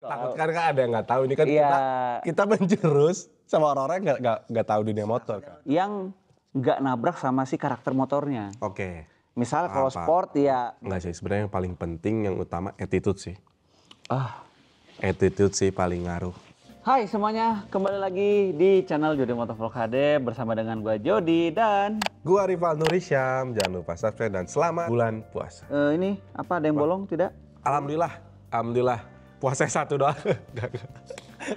Takut kan ada yang nggak tahu ini kan kita menjurus sama orang-orang yang nggak tahu dunia motor kan. Yang nggak nabrak sama si karakter motornya. Oke. Misal kalau sport ya. Enggak sih, sebenarnya yang paling penting yang utama attitude sih. Attitude sih paling ngaruh. Hai semuanya, kembali lagi di channel Jody Motovlog HD bersama dengan gua Jody dan gua Rival Nurisyam. Jangan lupa subscribe dan selamat bulan puasa. Ini apa ada yang bolong tidak? Alhamdulillah. Puasa satu doang.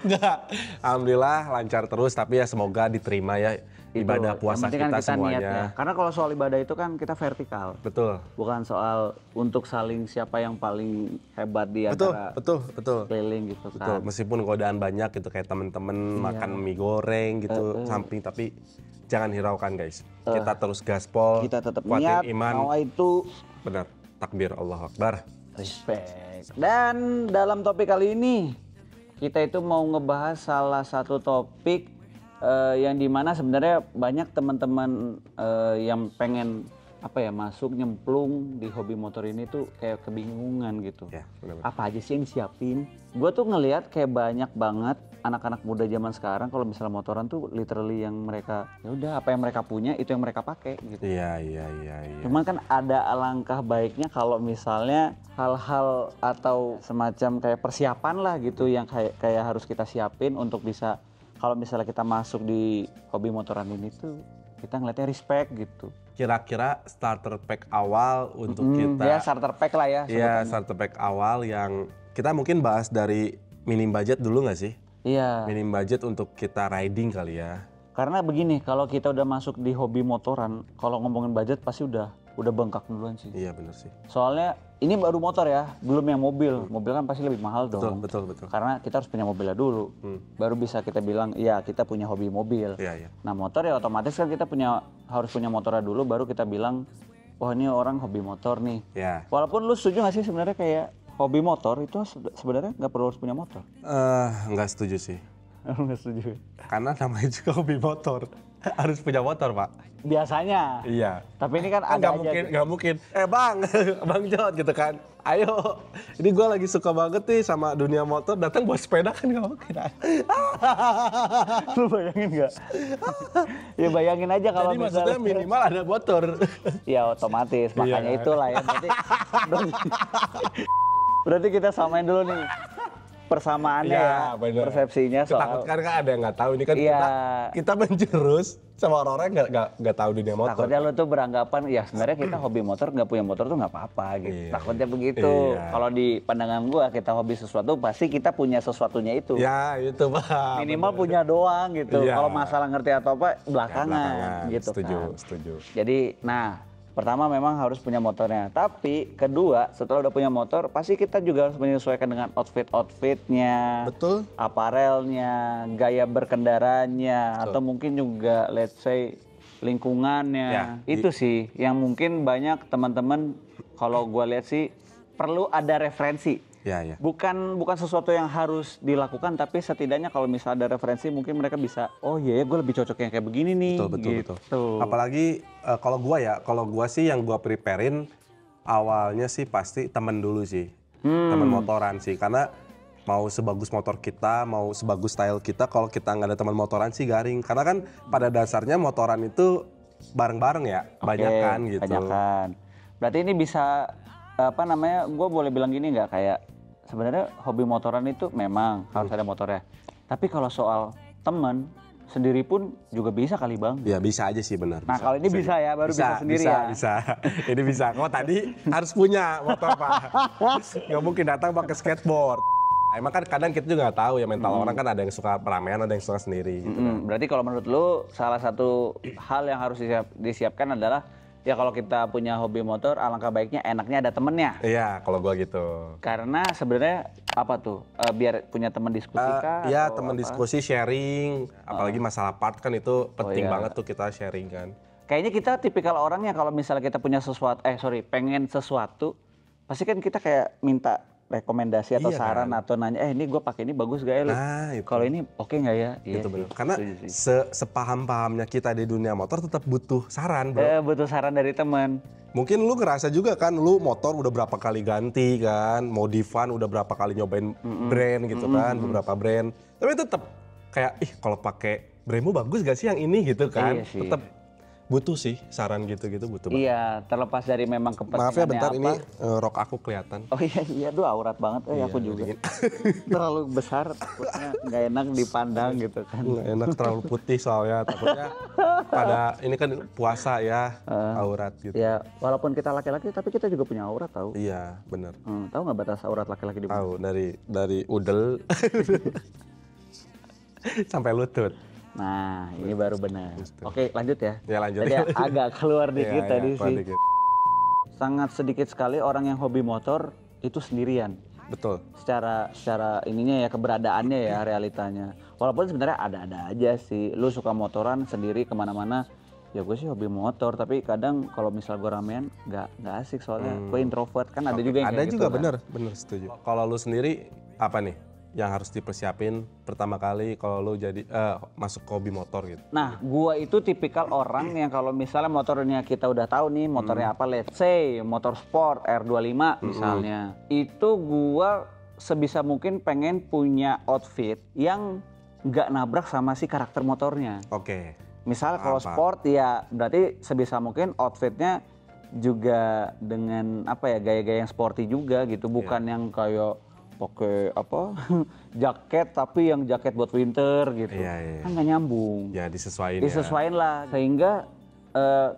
Enggak. Alhamdulillah lancar terus, tapi ya semoga diterima ya ibadah puasa kita semuanya. Niat ya. Karena kalau soal ibadah itu kan kita vertikal. Betul. Bukan soal untuk saling siapa yang paling hebat di antara betul. keliling gitu kan. Betul. Meskipun godaan banyak gitu kayak temen-temen makan mie goreng gitu samping, tapi jangan hiraukan guys. Kita terus gaspol. Kita tetap niat. Iman. Mau itu. Benar. Takbir Allahu Akbar. Respect. Dan dalam topik kali ini kita itu mau ngebahas salah satu topik yang dimana sebenarnya banyak teman-teman yang pengen masuk nyemplung di hobi motor ini tuh kayak kebingungan gitu. Ya, benar-benar. Apa aja sih yang disiapin? Gue tuh ngelihat kayak banyak banget anak-anak muda zaman sekarang kalau misalnya motoran tuh literally yang mereka ya udah apa yang mereka punya itu yang mereka pakai gitu. Iya. Cuman kan ada alangkah baiknya kalau misalnya hal-hal atau semacam kayak persiapan lah gitu yang kayak harus kita siapin untuk bisa kalau misalnya kita masuk di hobi motoran ini tuh kita ngeliatnya respect gitu. Kira-kira starter pack awal untuk kita. Ya starter pack lah ya. Iya starter pack awal yang kita mungkin bahas dari minim budget dulu nggak sih? Iya. Minim budget untuk kita riding kali ya. Karena begini, kalau kita udah masuk di hobi motoran, kalau ngomongin budget pasti udah bengkak duluan sih. Iya benar sih. Soalnya ini baru motor ya, belum yang mobil. Mobil kan pasti lebih mahal dong. Betul. Karena kita harus punya mobilnya dulu. Baru bisa kita bilang, iya kita punya hobi mobil. Iya. Nah motor ya otomatis kan kita harus punya motornya dulu, baru kita bilang, wah ini orang hobi motor nih. Iya. Walaupun lu setuju gak sih sebenarnya kayak hobi motor itu sebenarnya nggak perlu harus punya motor? Nggak setuju sih. Nggak setuju. Karena namanya juga hobi motor. Harus punya motor, Pak. Biasanya. Iya. Tapi ini kan ada nggak mungkin. Bang, Bang Jod gitu kan. Ayo, ini gue lagi suka banget nih sama dunia motor. Datang buat sepeda kan nggak mungkin. Lu bayangin nggak? Ya bayangin aja kalau misalnya. Jadi maksudnya minimal ada motor. Ya otomatis, makanya itulah ya. Berarti kita samain dulu nih. Persamaannya ya, persepsinya soal. Takut kan ada yang nggak tahu ini kan kita menjurus sama orang-orang nggak tahu dunia motor. Takutnya lu tuh beranggapan ya sebenarnya kita hobi motor nggak punya motor tuh nggak apa-apa gitu. Takutnya begitu. Kalau di pandangan gua kita hobi sesuatu pasti kita punya sesuatunya itu. Ya itu Pak. Minimal punya doang gitu. Kalau masalah ngerti atau apa belakangan gitu. Setuju. Jadi pertama memang harus punya motornya, tapi kedua setelah udah punya motor pasti kita juga harus menyesuaikan dengan outfitnya, betul, aparelnya, gaya berkendaranya, betul. Atau mungkin juga let's say lingkungannya. Itu sih yang mungkin banyak teman-teman kalau gue lihat sih perlu ada referensi. Ya. Bukan sesuatu yang harus dilakukan, tapi setidaknya kalau misalnya ada referensi mungkin mereka bisa, oh iya gue lebih cocok yang kayak begini nih. Betul. Apalagi kalau gue sih yang gue preparein awalnya sih pasti temen dulu sih, temen motoran sih, karena mau sebagus motor kita, mau sebagus style kita, kalau kita nggak ada teman motoran sih garing, karena kan pada dasarnya motoran itu bareng-bareng ya, banyakan gitu. Banyakan. Berarti ini bisa gue boleh bilang gini nggak, kayak sebenarnya hobi motoran itu memang harus ada motornya, tapi kalau soal temen sendiri pun juga bisa kali Bang. Ya bisa aja sih benar. Nah kalau ini bisa ya, baru bisa sendiri ya. Bisa. Ini bisa. Kok tadi harus punya motor Pak. Nggak mungkin datang pakai skateboard. Emang kan kadang kita juga nggak tahu ya mental orang kan, ada yang suka ramean, ada yang suka sendiri. Gitu kan. Berarti kalau menurut lu salah satu hal yang harus disiapkan adalah ya kalau kita punya hobi motor, alangkah baiknya enaknya ada temennya. Iya, kalau gua gitu. Karena sebenarnya apa tuh, biar punya teman diskusi kah? Iya, teman diskusi, sharing. Apalagi masalah part kan itu penting banget tuh kita sharing kan. Kayaknya kita tipikal orang yang kalau misalnya kita punya pengen sesuatu, pasti kan kita kayak minta rekomendasi atau Iya saran kan? atau nanya, ini gue pakai ini bagus gak ya? Nah, itu. Kalau ini oke nggak ya? Iya Itu sih, bener. Karena setuju sih. sepaham-pahamnya kita di dunia motor tetap butuh saran, bro. Butuh saran dari teman. Mungkin lu ngerasa juga kan, lu motor udah berapa kali ganti kan, modifan udah berapa kali nyobain brand gitu kan, beberapa brand. Tapi tetap kayak, kalau pakai Brembo bagus gak sih yang ini gitu kan? Iya sih. Tetap butuh sih saran gitu-gitu butuh banget. Iya, terlepas dari memang kepentingannya Maaf ya bentar apa. ini rok aku kelihatan. Oh iya, tuh aurat banget, aku juga. dingin. Terlalu besar, takutnya nggak enak dipandang gitu kan. Nggak enak terlalu putih soalnya takutnya pada ini kan puasa ya aurat gitu. Ya, walaupun kita laki-laki, tapi kita juga punya aurat tahu. Iya benar. Tahu nggak batas aurat laki-laki di mana? Tahu dari udel sampai lutut. Nah, ini baru benar. Oke, lanjut ya. Ya lanjut. Tadi agak keluar dikit tadi keluar sih. dikit. Sangat sedikit sekali orang yang hobi motor itu sendirian. Betul. Secara ininya ya, keberadaannya ya, realitanya. Walaupun sebenarnya ada-ada aja sih. Lu suka motoran sendiri kemana-mana, ya gue sih hobi motor. Tapi kadang kalau misal gue ramean nggak asik soalnya. Gue introvert kan, ada juga yang Ada kayak juga gitu kan. bener setuju. Kalau lu sendiri apa nih yang harus dipersiapin pertama kali kalau lu jadi masuk hobi motor gitu? Nah, gua itu tipikal orang yang kalau misalnya motornya kita udah tahu nih motornya apa, let's say motor sport R25 misalnya. Itu gua sebisa mungkin pengen punya outfit yang nggak nabrak sama si karakter motornya. Oke. Misal kalau sport ya berarti sebisa mungkin outfitnya juga dengan apa ya, gaya-gaya yang sporty juga gitu, bukan yang kayak pakai apa jaket tapi yang jaket buat winter gitu. Iya. Kan nggak nyambung. Ya disesuaiin Disesuaiin lah, sehingga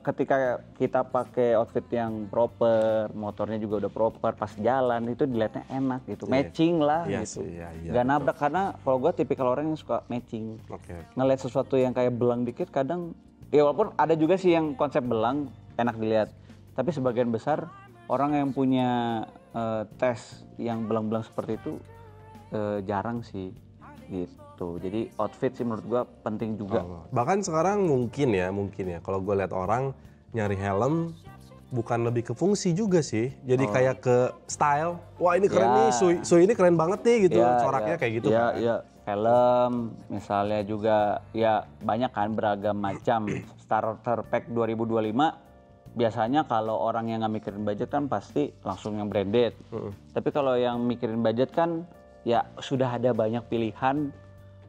ketika kita pakai outfit yang proper, motornya juga udah proper, pas jalan itu dilihatnya enak gitu, matching lah gitu. Gak nabrak, karena kalau gue tipikal orang yang suka matching. Ngeliat sesuatu yang kayak belang dikit kadang, ya walaupun ada juga sih yang konsep belang enak dilihat, tapi sebagian besar orang yang punya tes yang belang-belang seperti itu jarang sih gitu. Jadi outfit sih menurut gua penting juga. Bahkan sekarang mungkin ya kalau gue lihat orang nyari helm bukan lebih ke fungsi juga sih. Jadi kayak ke style. Wah ini keren nih, Sui ini keren banget nih gitu. Coraknya kayak gitu kan. Iya. Helm misalnya juga ya banyak kan beragam macam. Starter Pack 2025 biasanya kalau orang yang nggak mikirin budget kan pasti langsung yang branded. Tapi kalau yang mikirin budget kan ya sudah ada banyak pilihan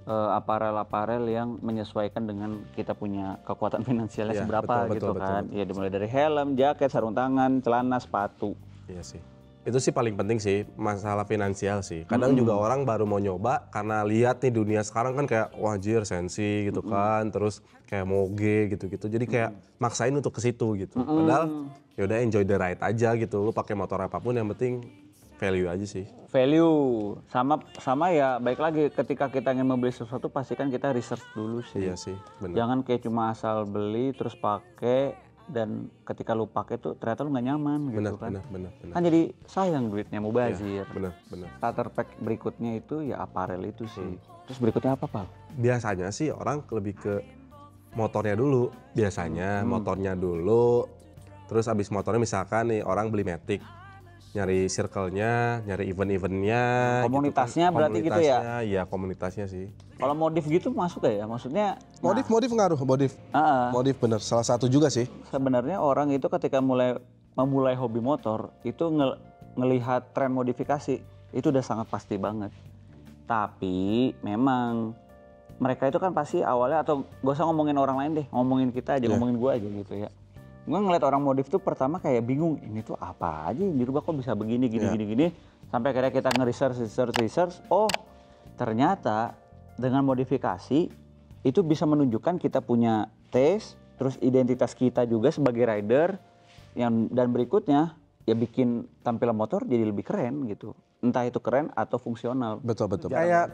aparel-aparel yang menyesuaikan dengan kita punya kekuatan finansialnya seberapa gitu kan. Ya dimulai dari helm, jaket, sarung tangan, celana, sepatu. Iya sih. Itu sih paling penting sih, masalah finansial sih. Kadang juga orang baru mau nyoba karena lihat nih dunia sekarang kan kayak wajir sensi gitu kan, terus kayak moge gitu-gitu. Jadi kayak maksain untuk ke situ gitu. Padahal yaudah enjoy the ride aja gitu. Lu pakai motor apapun yang penting value aja sih. Value sama ya, baik lagi ketika kita ingin membeli sesuatu pastikan kita research dulu sih. Iya sih, benar. Jangan kayak cuma asal beli terus pakai dan ketika lu pakai tuh ternyata lu nggak nyaman gitu kan. Benar. Kan jadi sayang duitnya, mubazir. Benar. Starter pack berikutnya itu ya apparel itu sih. Terus berikutnya apa, Pak? Biasanya sih orang lebih ke motornya dulu. Biasanya motornya dulu. Terus abis motornya misalkan nih orang beli Matic. Nyari circle-nya, nyari event-eventnya. Komunitasnya gitu kan. berarti gitu ya? Iya komunitasnya sih. Kalau modif gitu masuk gak ya? Maksudnya Modif ngaruh, modif bener, salah satu juga sih. Sebenarnya orang itu ketika memulai hobi motor itu ngelihat tren modifikasi itu udah sangat pasti banget. Tapi memang mereka itu kan pasti awalnya, atau gak usah ngomongin orang lain deh, ngomongin kita aja, ngomongin gue aja gitu ya. Gue ngeliat orang modif tuh pertama kayak bingung, ini tuh apa aja yang dirubah kok bisa begini, gini. Sampai akhirnya kita nge-research, oh ternyata dengan modifikasi itu bisa menunjukkan kita punya taste, terus identitas kita juga sebagai rider, dan berikutnya ya bikin tampilan motor jadi lebih keren gitu. Entah itu keren atau fungsional. Betul. Kayak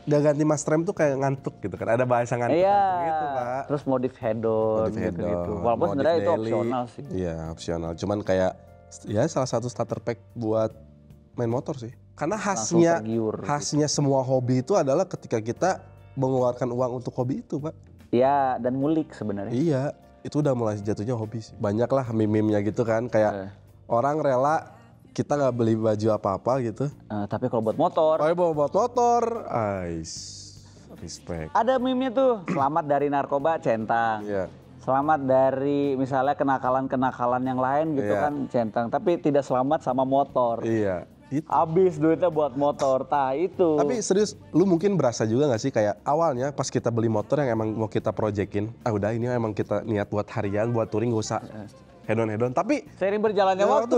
gak ganti mas rem tuh kayak ngantuk gitu kan. Ada bahasa ngantuk gitu, Pak. Terus modif head-on gitu. Walaupun sebenarnya itu opsional sih. Iya, opsional. Cuman kayak ya salah satu starter pack buat main motor sih. Karena khasnya semua hobi itu adalah ketika kita mengeluarkan uang untuk hobi itu, Pak. Iya, dan ngulik sebenarnya. Iya, itu udah mulai jatuhnya hobi sih. Banyak lah meme-nya gitu kan, kayak orang rela kita nggak beli baju apa-apa gitu. Tapi kalau buat motor, Kalau bawa buat motor, respect. ada meme-nya tuh, selamat dari narkoba centang. Iya. Selamat dari misalnya kenakalan-kenakalan yang lain gitu Iya. kan centang. Tapi tidak selamat sama motor. Iya. Itu. Habis duitnya buat motor, itu. Tapi serius, lu mungkin berasa juga gak sih kayak awalnya pas kita beli motor yang emang mau kita proyekin, udah ini emang kita niat buat harian, buat touring gak usah hedon-hedon. Tapi seiring berjalannya Ya, waktu,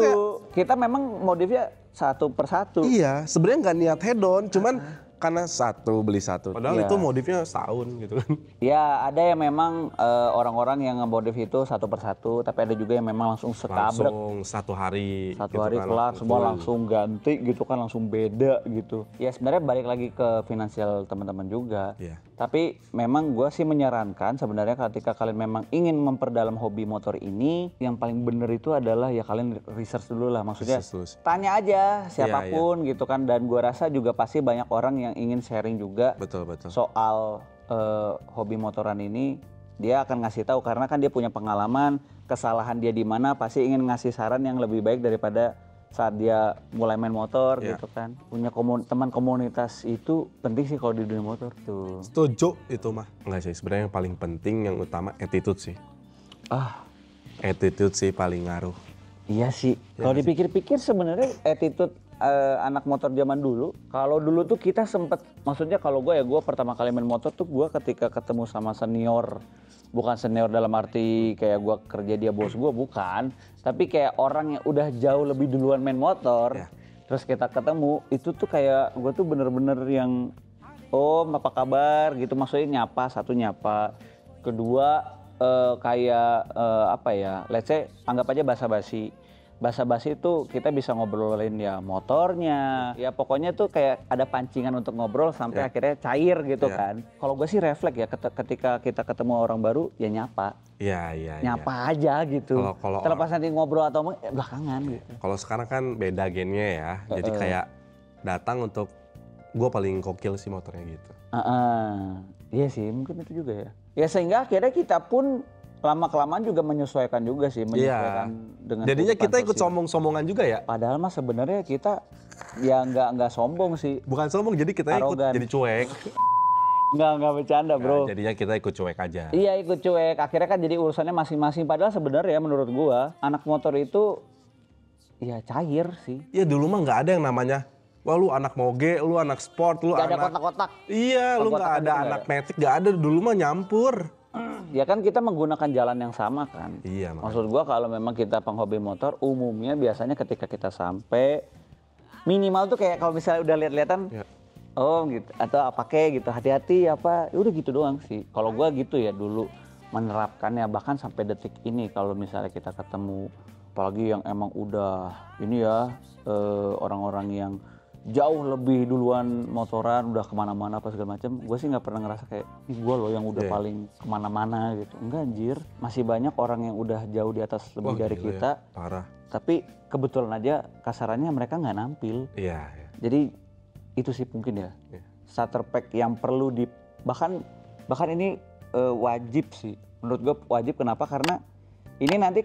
kita memang modifnya satu persatu. iya, sebenarnya nggak niat hedon, cuman karena satu beli satu. Padahal Iya. itu modifnya setahun gitu kan. Ya ada yang memang orang-orang yang nge-modif itu satu persatu, tapi ada juga yang memang langsung sekabrek. Langsung satu hari. Satu gitu hari kan, kelar semua full. langsung ganti gitu kan, langsung beda gitu. Ya sebenarnya balik lagi ke finansial teman-teman juga. Iya. Tapi memang gue sih menyarankan sebenarnya ketika kalian memang ingin memperdalam hobi motor ini, yang paling bener itu adalah ya kalian research dulu lah. Maksudnya Research dulu sih. tanya aja siapapun gitu kan. Dan gue rasa juga pasti banyak orang yang ingin sharing juga Betul. soal hobi motoran ini. Dia akan ngasih tahu karena kan dia punya pengalaman, kesalahan dia di mana, pasti ingin ngasih saran yang lebih baik daripada saat dia mulai main motor Iya. gitu kan. Punya teman komunitas itu penting sih kalau di dunia motor tuh. Setuju itu mah. Enggak sih, sebenarnya yang paling penting yang utama attitude sih. Attitude sih paling ngaruh. Iya sih. Kalau dipikir-pikir sebenarnya attitude anak motor zaman dulu. Kalau dulu tuh kita sempet, maksudnya kalau gue pertama kali main motor tuh gue ketika ketemu sama senior. Bukan senior dalam arti kayak gue kerja dia bos gue, bukan. Tapi kayak orang yang udah jauh lebih duluan main motor. Ya. Terus kita ketemu, itu tuh kayak gue tuh bener-bener yang, Om apa kabar gitu. Maksudnya nyapa, satu nyapa. Kedua apa ya, let's say anggap aja basa-basi. Basa-basi itu kita bisa ngobrolin ya motornya, ya pokoknya tuh kayak ada pancingan untuk ngobrol sampai akhirnya cair gitu kan. Kalau gue sih refleks ya ketika kita ketemu orang baru ya nyapa. Iya. Nyapa aja gitu. Kalau Terlepas nanti ngobrol atau belakangan gitu. Kalau sekarang kan beda gennya ya. Jadi kayak datang untuk gue paling gokil sih motornya gitu. Iya sih mungkin itu juga ya. Ya sehingga akhirnya kita pun lama-kelamaan juga menyesuaikan juga sih, menyesuaikan dengan Jadinya kehidupan kita ikut sosial. sombong-sombongan juga ya. Padahal mah sebenarnya kita ya nggak sombong sih. Bukan sombong, jadi kita ikut Arogan. jadi cuek. Nggak bercanda bro. Nah, jadinya kita ikut cuek aja. Iya ikut cuek. Akhirnya kan jadi urusannya masing-masing. Padahal sebenarnya menurut gua anak motor itu ya cair sih. Iya dulu mah nggak ada yang namanya, wah lu anak moge, lu anak sport, lu Gak ada anak... kotak-kotak. Iya, lu nggak Kotak-kotakan ada gitu anak nggak metik, nggak ada. Dulu mah nyampur. Ya kan kita menggunakan jalan yang sama kan. Iya, makanya. Maksud gua kalau memang kita penghobi motor, umumnya biasanya ketika kita sampai minimal tuh kayak kalau misalnya udah lihat-lihatan, Ya. oh gitu, atau apa kayak gitu, hati-hati apa, udah gitu doang sih. Kalau gua gitu ya dulu menerapkannya, bahkan sampai detik ini kalau misalnya kita ketemu, apalagi yang emang udah ini ya orang-orang yang jauh lebih duluan motoran, udah kemana-mana apa segala macam, gue sih nggak pernah ngerasa kayak ini gue loh yang udah paling kemana-mana gitu. Enggak anjir, masih banyak orang yang udah jauh di atas lebih dari Gila kita. ya, parah. Tapi kebetulan aja kasarannya mereka nggak nampil. Iya. Jadi itu sih mungkin ya starter pack yang perlu di bahkan ini wajib sih menurut gue wajib. Kenapa? Karena ini nanti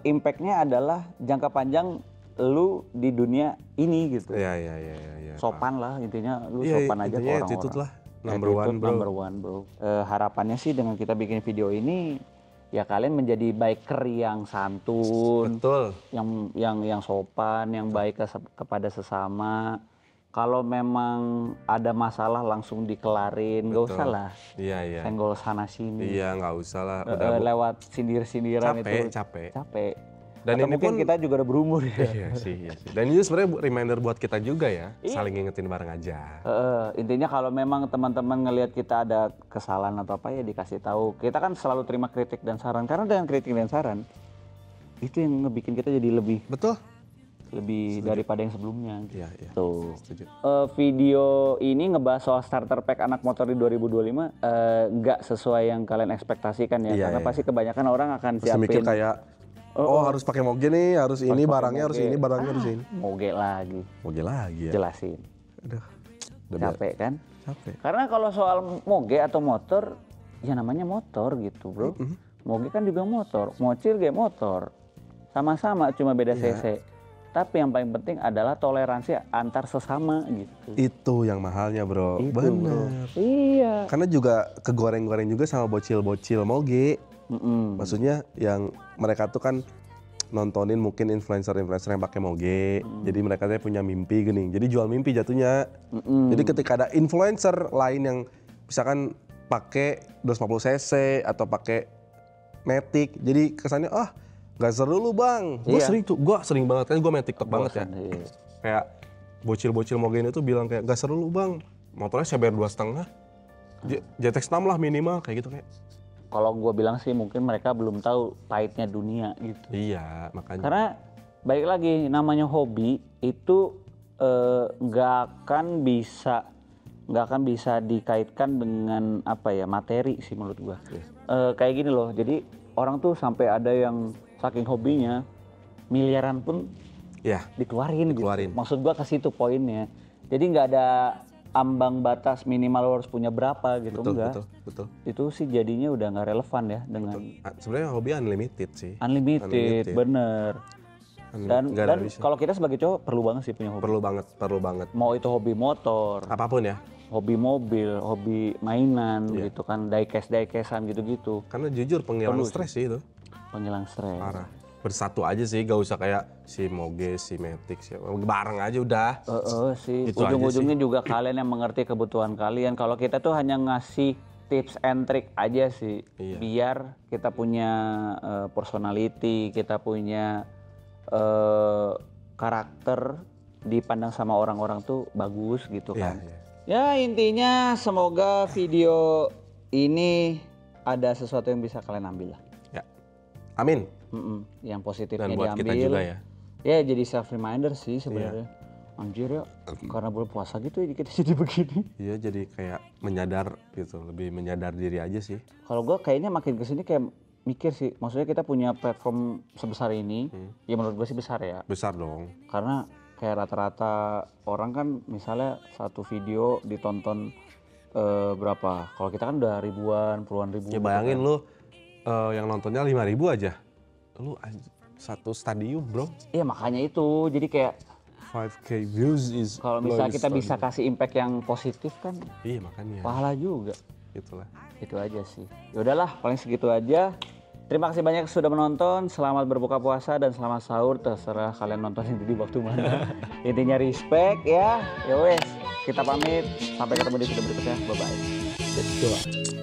impactnya adalah jangka panjang lu di dunia ini gitu. Iya. Sopan lah intinya, lu Iya, sopan aja ke intinya orang-orang. attitude lah. Attitude Number number one, bro. Harapannya sih dengan kita bikin video ini ya kalian menjadi biker yang santun, Betul. yang sopan, yang baik kepada sesama. Kalau memang ada masalah langsung dikelarin, nggak usah lah Iya. senggol sana sini. Iya, nggak usah lah. Lewat sindir-sindiran itu Capek. Dan Dan ini mungkin pun kita juga udah berumur ya. Iya sih. Dan ini sebenarnya reminder buat kita juga ya, saling ngingetin bareng aja. Intinya kalau memang teman-teman ngelihat kita ada kesalahan atau apa ya dikasih tahu. Kita kan selalu terima kritik dan saran, karena dengan kritik dan saran itu yang ngebikin kita jadi lebih daripada yang sebelumnya. Iya. Tuh. Setuju. Video ini ngebahas soal starter pack anak motor di 2025 nggak sesuai yang kalian ekspektasikan ya. Iya, Karena iya. pasti kebanyakan orang akan Terus mikir siapin kayak, harus pakai moge nih, harus ini barangnya, harus ini barangnya, harus ini. moge lagi. Moge lagi ya. Jelasin. Aduh. Udah Capek kan? Capek. Karena kalau soal moge atau motor, ya namanya motor gitu bro. Moge kan juga motor, mocil kayak motor. Sama-sama cuma beda cc. Tapi yang paling penting adalah toleransi antar sesama gitu. Itu yang mahalnya bro. Itu, Bener. bro. Iya. Karena juga kegoreng-goreng juga sama bocil-bocil moge. Maksudnya yang mereka tuh kan nontonin mungkin influencer-influencer yang pakai moge. Jadi mereka tuh punya mimpi gini. Jadi jual mimpi jatuhnya. Jadi ketika ada influencer lain yang misalkan pakai 250 cc atau pakai Matic, jadi kesannya nggak seru lu bang. Gue sering banget kan, gue main TikTok banget ya. Iya. Kayak bocil-bocil moge itu bilang kayak nggak seru lu bang. Motornya CBR 2,5, JTX 6 lah minimal kayak gitu kayak. Kalau gue bilang sih mungkin mereka belum tahu pahitnya dunia gitu. Iya makanya. Karena balik lagi namanya hobi itu nggak akan bisa dikaitkan dengan apa ya materi sih menurut gue. Kayak gini loh, jadi orang tuh sampai ada yang saking hobinya miliaran pun dikeluarin. Gitu. Maksud gua ke situ poinnya. Jadi nggak ada ambang batas minimal lo harus punya berapa gitu, enggak. Betul. Itu sih jadinya udah nggak relevan ya dengan. Sebenarnya hobi unlimited sih. Unlimited. Bener. Dan kalau kita sebagai cowok perlu banget sih punya hobi. Perlu banget. Mau itu hobi motor. Apapun ya. Hobi mobil, hobi mainan gitu kan, diecast-diecasan gitu-gitu. Karena jujur penghilang stres sih itu. Penghilang stres. Parah. Bersatu aja sih, gak usah kayak si moge, si Matic, bareng aja udah. Sih. Gitu Ujung-ujungnya juga kalian yang mengerti kebutuhan kalian. Kalau kita tuh hanya ngasih tips and trick aja sih. Iya. Biar kita punya personality, kita punya karakter dipandang sama orang-orang tuh bagus gitu kan. Iya. Ya intinya semoga video ini ada sesuatu yang bisa kalian ambil lah. Ya, amin. Yang positifnya Dan buat diambil. kita juga ya. Ya jadi self reminder sih sebenarnya. Anjir ya, karena bulan puasa gitu ya kita jadi begini. Iya jadi kayak menyadar gitu, lebih menyadar diri aja sih. Kalau gue kayaknya makin kesini kayak mikir sih, maksudnya kita punya platform sebesar ini, ya menurut gue sih besar ya. Besar dong. Karena kayak rata-rata orang kan misalnya satu video ditonton berapa? Kalau kita kan udah ribuan, puluhan ribu. Ya bayangin lu yang nontonnya 5.000 aja. Lu satu stadium bro. Iya makanya itu, jadi kayak 5K views is. kalau misalnya kita bisa kasih impact yang positif kan. Iya makanya. Pahala juga. Itulah. Itu aja sih. Ya udahlah, paling segitu aja. Terima kasih banyak sudah menonton. Selamat berbuka puasa dan selamat sahur. Terserah kalian nonton di waktu mana. Intinya respect ya. Ya wes, kita pamit. Sampai ketemu di video berikutnya. Bye bye. Betul.